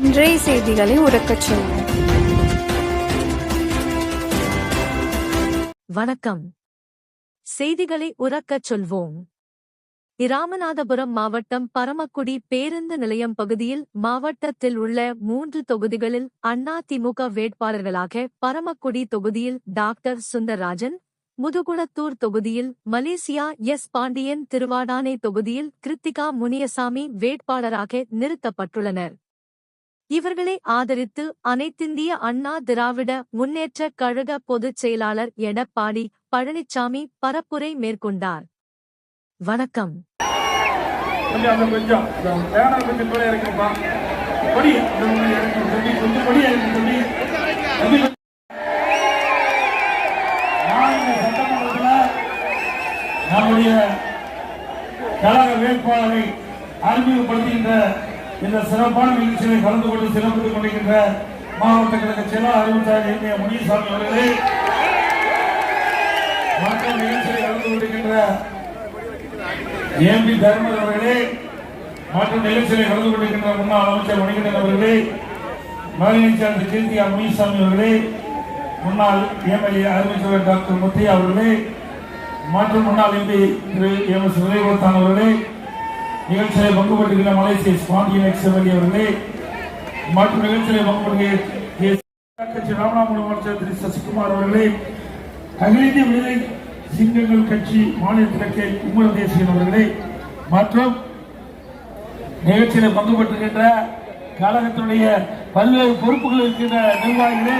இன்றைய செய்திகளை உறக்கச் சொல்வோம். வணக்கம். செய்திகளை உறக்கச் சொல்வோம். இராமநாதபுரம் மாவட்டம் பரமக்குடி பேருந்து நிலையம் பகுதியில் மாவட்டத்தில் உள்ள 3 தொகுதிகளில் அதிமுக வேட்பாளர்களாக பரமக்குடி தொகுதியில் டாக்டர் சுந்தரராஜன், முதுகுளத்தூர் தொகுதியில் மலேசியா எஸ் பாண்டியன், திருவாடானை தொகுதியில் கிருத்திகா முனியசாமி வேட்பாளராக நிறுத்தப்பட்டுள்ளனர். இவர்களை ஆதரித்து அனைத்திந்திய அண்ணா திராவிட முன்னேற்றக் கழக பொதுச் செயலாளர் எடப்பாடி பழனிசாமி பரப்புரை மேற்கொண்டார். வணக்கம். நம்முடைய கழக வேட்பாளரை அறிமுகப்படுத்துகின்ற இந்த சிறப்பான நிகழ்ச்சியை கலந்து கொண்டு சிறப்பித்துக் கொண்டிருக்கின்ற மாவட்ட கழக செயலாளர் அறிவித்தார் முனியசாமி அவர்களே, மக்கள் நிகழ்ச்சியை கலந்து கொண்டிருக்கின்ற எம்பி தர்மர் அவர்களே, மற்றும் நிகழ்ச்சியை கலந்து கொண்டிருக்கின்ற முன்னாள் அமைச்சர் மணிகண்டன் அவர்களே, மகளிர் சேர்ந்த கீர்த்திகா முனியசாமி அவர்களே, முன்னாள் எம்எல்ஏ அறிவிச்சவர் டாக்டர் முத்தையா அவர்களே, மற்றும் முன்னாள் எம்பி திரு எம் எஸ் விஜயவர்தன் அவர்களே, நிகழ்ச்சியை பங்கு பெற்றுகிற மலேசியா பாண்டியன் எக்ஸ்எம்எல்ஏ அவர்களே, மற்றும் நிகழ்ச்சியை பங்கு பெறுகிற ராமநாதபுரம் அமைச்சர் திரு சசிகுமார் அவர்களே, அகில இந்திய விடுதலை சிங்கங்கள் கட்சி மாநில கிழக்கை உம்மர் தேசியன் அவர்களே, மற்றும் நிகழ்ச்சியில் பங்கு பெற்றுகின்ற கழகத்தினுடைய பல்வேறு பொறுப்புகள் இருக்கின்ற நிர்வாகிகளே,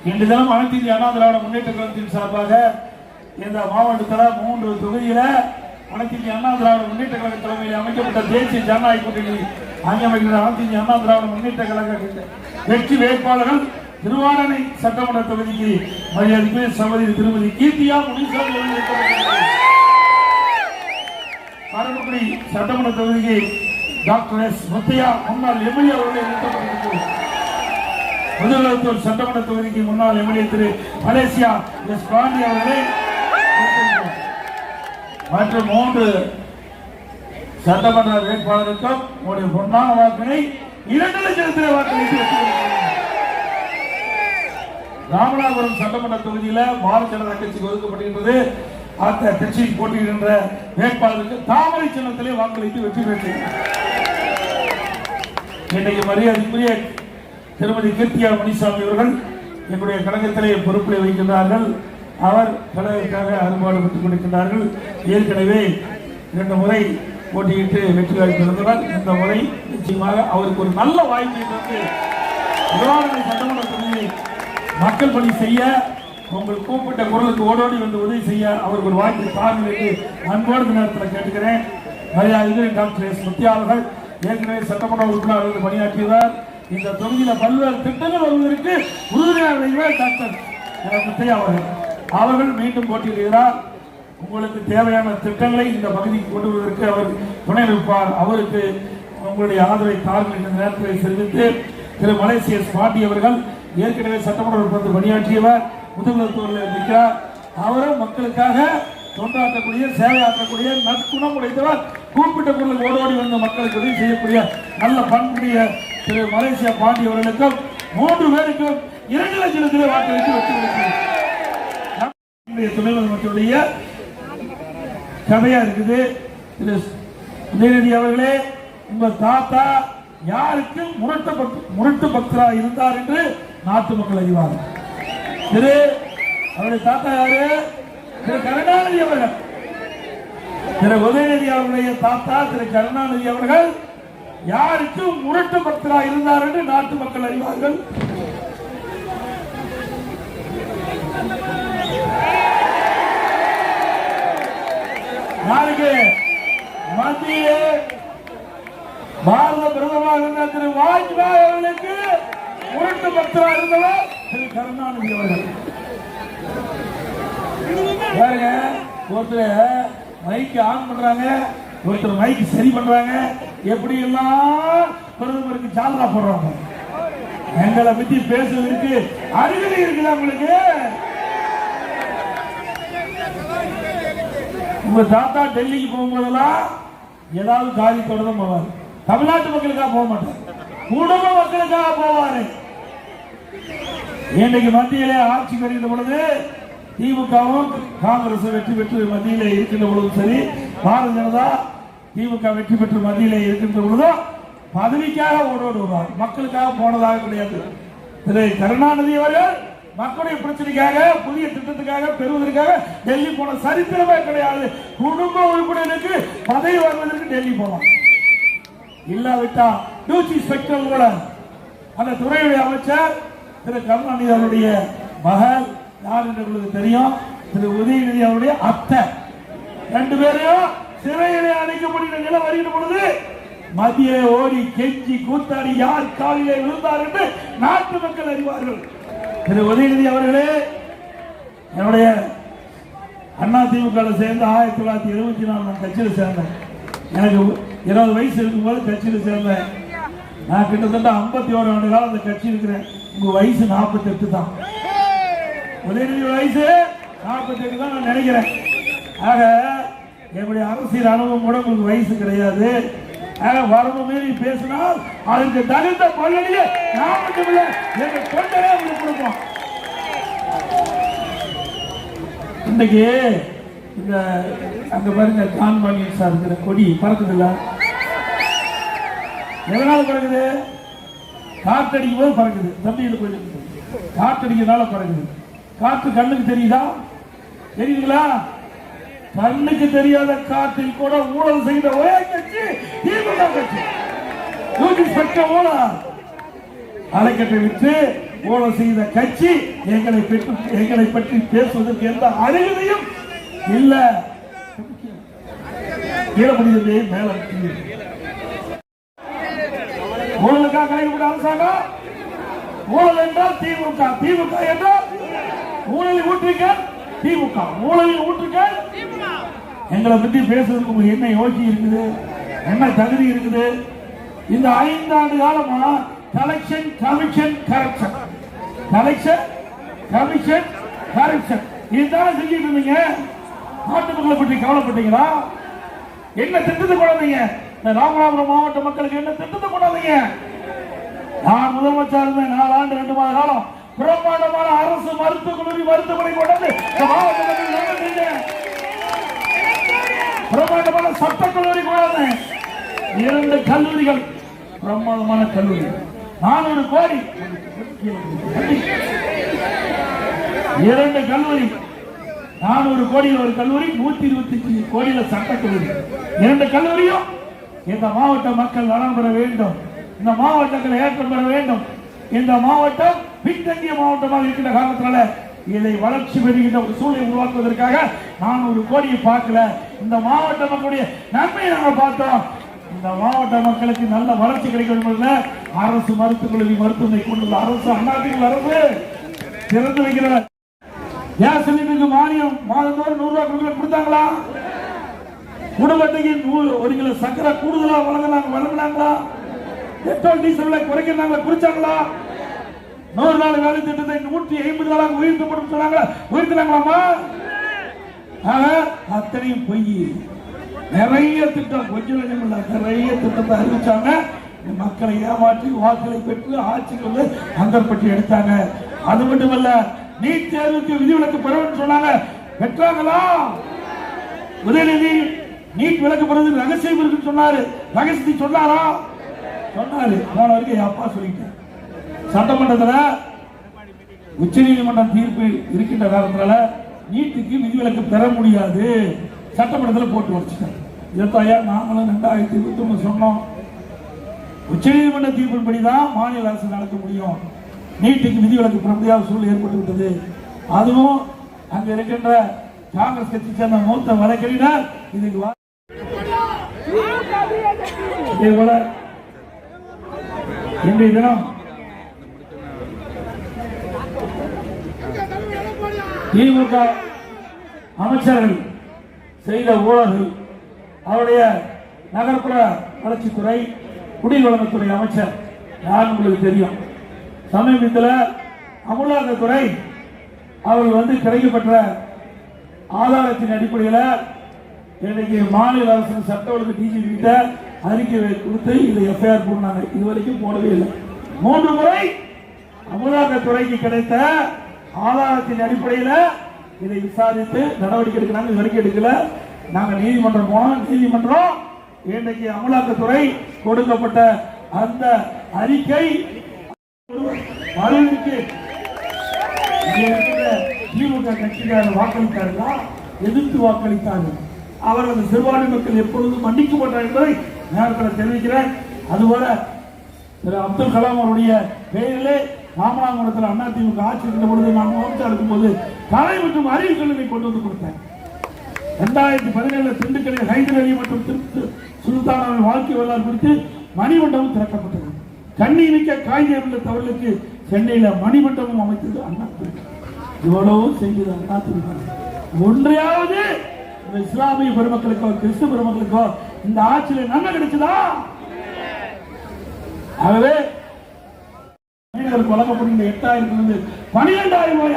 இன்று தினம் அனைத்து இந்திய அண்ணா திராவிட முன்னேற்ற கழகத்தின் சார்பாக இந்த மாவட்டத்தில் 3 தொகுதியில அனைத்து இந்திய அண்ணா திராவிட முன்னேற்ற கழக தலைமையில் அமைக்கப்பட்ட தேசிய ஜனநாயக கூட்டணி அங்கமைக்கிற அனைத்து இந்திய அண்ணா திராவிட முன்னேற்ற கழக வெற்றி வேட்பாளர்கள் திருவாடானை சட்டமன்ற தொகுதிக்கு மரியாதைக்கு சகோதரி திருமதி கீர்த்திகா முனியசாமி பரமக்குடி சட்டமன்ற தொகுதிக்கு டாக்டர் எஸ் முத்தையா முன்னாள் எம்எல்ஏ அவர்களை நிறுத்தப்பட்டிருக்கிறது. முதுகுளத்தூர் சட்டமன்ற தொகுதிக்கு முன்னாள் எம்எல்ஏ திரு மலேசியா எஸ் பாண்டியன் அவர்களை மற்றும் 3 சட்டமன்ற வேட்பாளருக்கும் உங்களுடைய பொன்னான வாக்கினை 2 லட்சத்தில் வாக்களித்து ராமநாதபுரம் சட்டமன்ற தொகுதியில் பாரதிய ஜனதா கட்சிக்கு ஒதுக்கப்படுகின்றது. அந்த கட்சியில் போட்டியிடுகின்ற வேட்பாளருக்கு தாமரை சின்னத்திலே வாக்களித்து வெற்றி பெற்றது. இன்றைக்கு மரியாதைக்குரிய திருமதி கீர்த்திகா முனியசாமி அவர்கள் எங்களுடைய கழகத்திலே பொறுப்பில் வைக்கின்றார்கள். அவர் கழகத்திற்காக அறுபாடு பெற்றுக் கொண்டிருக்கிறார்கள். ஏற்கனவே 2 முறை போட்டியிட்டு வெற்றி வாய்ப்பிருந்தவர். இந்த முறை நிச்சயமாக அவருக்கு ஒரு நல்ல வாய்ப்பை தந்து சட்டமன்ற தொகுதியை மக்கள் பணி செய்ய, உங்கள் கூப்பிட்ட குரலுக்கு ஓடோடி வந்து உதவி செய்ய அவருக்கு ஒரு வாய்ப்பை தாழ்நிலைக்கு அன்போடு நேரத்தில் கேட்டுக்கிறேன். மரியாதை டாக்டர் எஸ் முத்தையா அவர்கள் ஏற்கனவே சட்டமன்ற உறுப்பினர்கள் பணியாற்றியவர். இந்த தொகுதியில் பல்வேறு திட்டங்கள் வருவதற்கு உறுதுணையாக டாக்டர் முத்தையா அவர்கள் மீண்டும் போட்டியிடுகிறார். உங்களுக்கு தேவையான திட்டங்களை இந்த பகுதிக்கு கொண்டு வருவதற்கு அவர் துணை நிற்பார். அவருக்கு உங்களுடைய ஆதரவை தாருங்கள் என்ற நேரத்தில் தெரிவித்து, திரு மலேசியா பாண்டி அவர்கள் ஏற்கனவே சட்டமன்ற உறுப்பினர் பணியாற்றியவர், முதுகுளத்தூரில் இருக்கிறார். அவரும் மக்களுக்காக தொண்டாற்றக்கூடிய, சேவையாற்றக்கூடிய நற்குணம் உடைத்தவர். கூப்பிட்ட பொருள் ஓடோடி வந்து மக்களுக்கு உதவி செய்யக்கூடிய நல்ல பண்புடைய திரு மலேசியா பாண்டி அவர்களுக்கும் 3 பேருக்கும் 2 லட்சத்தில் வாக்களித்து வெற்றி பெற்றார். துணை முதலமைச்சருடைய கதையா இருக்குது. திரு உதயநிதி அவர்களே, உங்க தாத்தா யாருக்கு முரட்டு பக்தரா இருந்தார் என்று நாட்டு மக்கள் அறிவார்கள். அவருடைய தாத்தா யாரு? திரு கருணாநிதி அவர்கள். திரு உதயநிதி அவருடைய தாத்தா திரு கருணாநிதி அவர்கள் யாருக்கு முரட்டு பக்தரா இருந்தார் என்று நாட்டு மக்கள் அறிவார்கள். நாளைக்கு மத்திய பாரத பிரதமராக இருந்த திரு வாஜ்பாய் அவர்களுக்கு முரட்டு பக்தரா இருந்தவர் திரு கருணாநிதி அவர்கள். ஒருத்தர் மைக்கு ஆன் பண்றாங்க, ஒருத்தர் மைக்கு சரி பண்றாங்க, எப்படி எல்லாம் பிரதமருக்கு ஜாலரா போடுறாங்க. எங்களை பத்தி பேசுவதற்கு அறிகுறி இருக்குதா உங்களுக்கு? உங்க தாத்தா டெல்லிக்கு போகும்போதெல்லாம் ஏதாவது காரியத்தோட தான் போவார். தமிழ்நாட்டு மக்களுக்காக போக மாட்டார், குடும்ப மக்களுக்காக போவாரு. இன்னைக்கு மத்தியிலே ஆட்சி வருகின்ற பொழுது திமுகவும் காங்கிரஸ் வெற்றி பெற்று மத்தியிலே இருக்கின்ற பொழுதும் சரி, பாரதிய ஜனதா திமுக வெற்றி பெற்று மத்தியிலே இருக்கின்ற பொழுதும் பதவிக்காக ஓடுவார், மக்களுக்காக போனதாக கிடையாது. திரு கருணாநிதி அவர்கள் மக்களுடைய பிரச்சனைக்காக புதிய திட்டத்துக்காக பெறுவதற்காக டெல்லி போன சரித்திரமே கிடையாது. குடும்ப உறுப்பினருக்கு பதவி வருவதற்கு டெல்லி போவார். இல்லாவிட்டா டியூட்டி ஸ்பெக்டர் கூட அந்த துறையுடைய அமைச்சர் திரு கருணாநிதி அவருடைய மகள் யார் என்று உங்களுக்கு தெரியும், திரு உதயநிதி அவருடைய அத்தை, ரெண்டு பேரையும் சிறையிலே அடைக்கப்படுகிற நிலை வருகிற பொழுது மத்திய ஓடி கெஞ்சி கூத்தாடி யார் காலிலே விழுந்தார் என்று நாட்டு மக்கள் அறிவார்கள். திரு உதயநிதி அவர்களே, என்னுடைய அண்ணா திமுக சேர்ந்து 1974 நான் கட்சியில் சேர்ந்தேன். எனக்கு 20 வயசு இருக்கும்போது கட்சியில் சேர்ந்தேன். நான் கிட்டத்தட்ட 51 ஆண்டு காலம் அந்த கட்சி இருக்கிறேன். உங்க வயசு 48 தான். உதயநிதி வயசு 48 தான் நான் நினைக்கிறேன். ஆக என்னுடைய அரசியல் அனுபவம் கூட உங்களுக்கு வயசு கிடையாது. ஆக வரம்பு மீறி பேசினால் அதற்கு தகுந்த பலனியை நான் மட்டுமில்ல எங்க தொண்டரே உங்களுக்கு கொடுப்போம். இன்னைக்கு இந்த அங்க பாருங்க, கான்பாலியன் சார் இருக்கிற கொடி பறக்குது இல்ல, எதனால பறக்குது? காற்றடிக்கும் போது பறக்குது. தம்பியில் போயிட்டு காற்றடிக்கிறதுனால பறக்குது. காற்று கண்ணுக்கு தெரியுதா? தெரியுதுங்களா? கண்ணுக்கு தெரியாத காற்றில் கூட ஊழல் செய்த ஒரே கட்சி திமுக கட்சி. ஊழல் அலைக்கட்டை விட்டு ஊழல் செய்த கட்சி எங்களை பற்றி பேசுவதற்கு எந்த அருகதையும் இல்ல. ஈழமணிதே மேல ஊழலுக்காக கலைக்கப்பட்ட அரசாங்கம். ஊழல் என்றால் திமுக, திமுக என்றால் ஊழலை ஊற்றுங்க திமுக, ஊழலை ஊற்றுங்க. எங்களை பற்றி பேசுறதுக்கு உங்களுக்கு என்ன யோசிச்சு இருக்குது, என்ன தகுதி இருக்குது? இந்த 5 ஆண்டு காலமா collection commission corruption, collection commission corruption இதுதான் செஞ்சுட்டு இருந்தீங்க. நாட்டு மக்களை பற்றி கவலைப்பட்டீங்களா? என்ன திட்டத்தை கொண்டாந்தீங்க? ராமநாதபுரம் மாவட்ட மக்களுக்கு என்ன திட்டத்தை கொண்டாந்தீங்க? நான் முதலமைச்சர் இருந்தேன் 4 ஆண்டு 2 மாத காலம் பிரம்மாண்டமான அரசு மருத்துவக் கல்லூரி மருத்துவமனை கொண்டது பிரம்மாண்டமான சட்டக்கல்லூரி கொண்டது. 2 கல்லூரிகள், பிரம்மாண்டமான கல்லூரி, 400 கோடி. 2 கல்லூரி, 400 கோடியில் ஒரு கல்லூரி, 125 கோடியில் சட்டக்கல்லூரி. 2 கல்லூரியும் இந்த மாவட்ட மக்கள் நலன் பெற வேண்டும், இந்த மாவட்டங்களை ஏற்றம் பெற வேண்டும். இந்த மாவட்டம் பின்தங்கிய மாவட்டமாக இருக்கின்ற காரணத்தினால இதை வளர்ச்சி பெறுகின்ற ஒரு சூழலை உருவாக்குவதற்காக 400 கோடியை பார்க்கல, இந்த மாவட்ட மக்களுடைய நன்மையை நாங்கள் பார்த்தோம். இந்த மாவட்ட மக்களுக்கு நல்ல வளர்ச்சி கிடைக்க வேண்டும். அரசு மருத்துவக் கல்லூரி மருத்துவமனை கொண்டுள்ள அரசு அண்ணாதிமுக அரசு திறந்து வைக்கிறார். கேஸ் சிலிண்டருக்கு மானியம் மாதந்தோறும் 100 ரூபாய் கொடுத்தாங்களா? குடும்பத்துக்கு 1 கிலோ சக்கரை கூடுதலா வழங்கினாங்களா? Petrol diesel குறைக்கிறாங்க, குறிச்சாங்களா? 100 நாள் வேலை திட்டத்தை 150 நாளாக உயர்த்தப்படும் சொன்னாங்க, உயர்த்தினாங்களாமா? அத்தனையும் பொய். நிறைய திட்டம், கொஞ்சம் இல்ல, நிறைய திட்டத்தை அறிவிச்சாங்க. மக்களை ஏமாற்றி வாக்குகளை பெற்று ஆட்சிக்கு வந்து அங்கற்பட்டி எடுத்தாங்க. அது மட்டுமல்ல, நீட் தேர்வுக்கு விதிவிலக்கு பெறவும் சொன்னாங்க, பெற்றாங்களா? உதயநிதி நீட் விலக்கு பெறுவது ரகசியம் இருக்குன்னு சொன்னாரு, ரகசியத்தை சொன்னாரா? சொன்னாரு. போன வரைக்கும் என் அப்பா சொல்லிட்டேன். சட்டமன்றத்தில் உச்ச நீதிமன்றம் தீர்ப்பு இருக்கின்ற காரணத்தினால நீட்டுக்கு விதிவிலக்கு பெற முடியாது, சட்டமன்றத்தில் போட்டு வச்சுட்டேன். இதைத்தாயா நாங்களும் 2021 சொன்னோம். உச்ச நீதிமன்ற தீர்ப்பின்படிதான் மாநில அரசு நடத்த முடியும், நீட்டுக்கு விதிவிலக்கு பெற முடியாத சூழல் ஏற்பட்டு விட்டது. அதுவும் அங்க இருக்கின்ற காங்கிரஸ் கட்சி சேர்ந்த மூத்த வழக்கறிஞர் இதுக்கு இன்றைய தினம் திமுக அமைச்சர்கள் செய்த ஊழல்கள், அவருடைய நகர்ப்புற வளர்ச்சித்துறை குடிவளத்துறை அமைச்சர் யார் உங்களுக்கு தெரியும். சமீபத்தில் அமலாக்கத்துறை அவர்கள் கிடைக்கப்பட்ட ஆதாரத்தின் அடிப்படையில் இன்னைக்கு மாநில அரசு சட்ட ஒழுங்கு டிஜிபி கிட்ட அறிக்கை கொடுத்து இதை எஃப்ஐஆர் போனாங்க. இதுவரைக்கும் போடவே இல்லை. 3 முறை அமலாக்கத்துறைக்கு கிடைத்த ஆதாரத்தின் அடிப்படையில் இதை விசாரித்து நடவடிக்கை எடுக்கிறாங்க. இதுவரைக்கும் எடுக்கல. நாங்கள் நீதிமன்றம் போனோம். நீதிமன்றம் இன்றைக்கு அமலாக்கத்துறை கொடுக்கப்பட்ட அந்த அறிக்கை அறிவிக்கு திமுக கட்சிக்காரர் வாக்களித்தார்களா, எதிர்த்து வாக்களித்தார்கள். அவர்கள் சிறுபான்மை மக்கள் எப்பொழுதும் மன்னிக்க மாட்டார் என்பதை நேரத்தில் தெரிவிக்கிறேன். அதுபோல திரு அப்துல் கலாம் அவருடைய பெயரிலே ராமநாதபுரத்தில் அதிமுக ஆட்சி இருந்த பொழுது நான் முதலமைச்சர் இருக்கும் போது கலை மற்றும் அறிவியல் கல்லூரி கொண்டு வந்து கொடுத்தேன். 2017 திண்டுக்கல்லில் ஹைதர் அலி மற்றும் சுல்தான் வாழ்க்கை வரலாறு குறித்து மணிமண்டபம் திறக்கப்பட்டது. கண்ணீர் காய்கறி தவறுகளுக்கு சென்னையில் மணிமண்டபம் அமைத்தது அண்ணா. இவ்வளவு செய்தது அண்ணா. ஒன்றையாவது இந்த இஸ்லாமிய பெருமக்களுக்கோ கிறிஸ்துவ பெருமக்களுக்கோ இந்த ஆட்சியில் நன்மை கிடைச்சதா? ஆகவே வழங்கப்படும் 8,000 12,000 ரூபாய்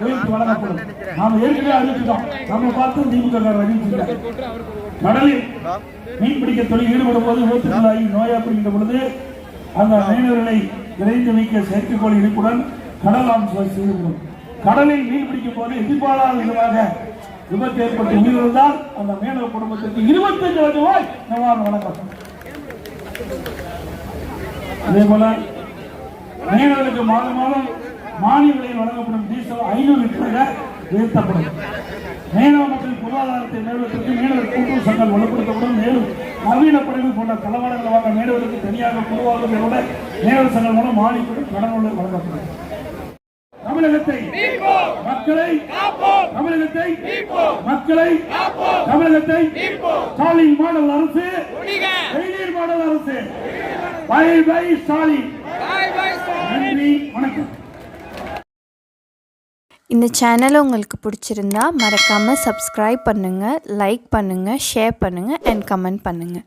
உயர்த்தி வழங்கப்படும். நாம் ஏற்கனவே அறிவிச்சிட்டோம். நம்ம பார்த்து திமுக அறிவிச்சிருக்காங்க. கடலில் மீன்பிடிக்க தொழில் ஈடுபடும் போது விபத்துக்குள்ளாகி நோயாப்படுகின்ற பொழுது அந்த மீனவர்களை விரைந்து வைக்க செயற்கைக்கோள் இணைப்புடன் கடல் ஆம்சம் செய்யப்படும். கடலில் மீன் பிடிக்கும் போது எதிர்பாராத விதமாக விபத்து ஏற்பட்டு உயிரிழந்தால் அந்த மீனவ குடும்பத்திற்கு 25 லட்சம் ரூபாய் நிவாரணம் வழங்கப்படும். அதே போல மீனவர்களுக்கு மாதம் மாதம் மானிய விலையில் வழங்கப்படும் டீசல் 500 லிட்டராக உயர்த்தப்படும். மீனவ மக்களின் பொருளாதாரத்தை மேம்படுத்தி மீனவர் கூட்டுறவு சங்கம் வலுப்படுத்தப்படும். மேலும் நவீன படகுகள் போன்ற தளவாடங்கள் வாங்க மீனவர்களுக்கு தனியாக குழுவாக மீனவர் சங்கம் மூலம் மானியத்துடன் கடனுடன் வழங்கப்படும். தமிழகத்தை மக்களை தமிழகத்தை மக்களை தமிழகத்தை ஸ்டாலின் மாடல் அரசு, மாடல் அரசு. Bye bye Stalin. நன்றி, வணக்கம். இந்த சேனல் உங்களுக்கு பிடிச்சிருந்தா மறக்காமல் சப்ஸ்கிரைப் பண்ணுங்கள், லைக் பண்ணுங்கள், ஷேர் பண்ணுங்கள் அண்ட் கமெண்ட் பண்ணுங்கள்.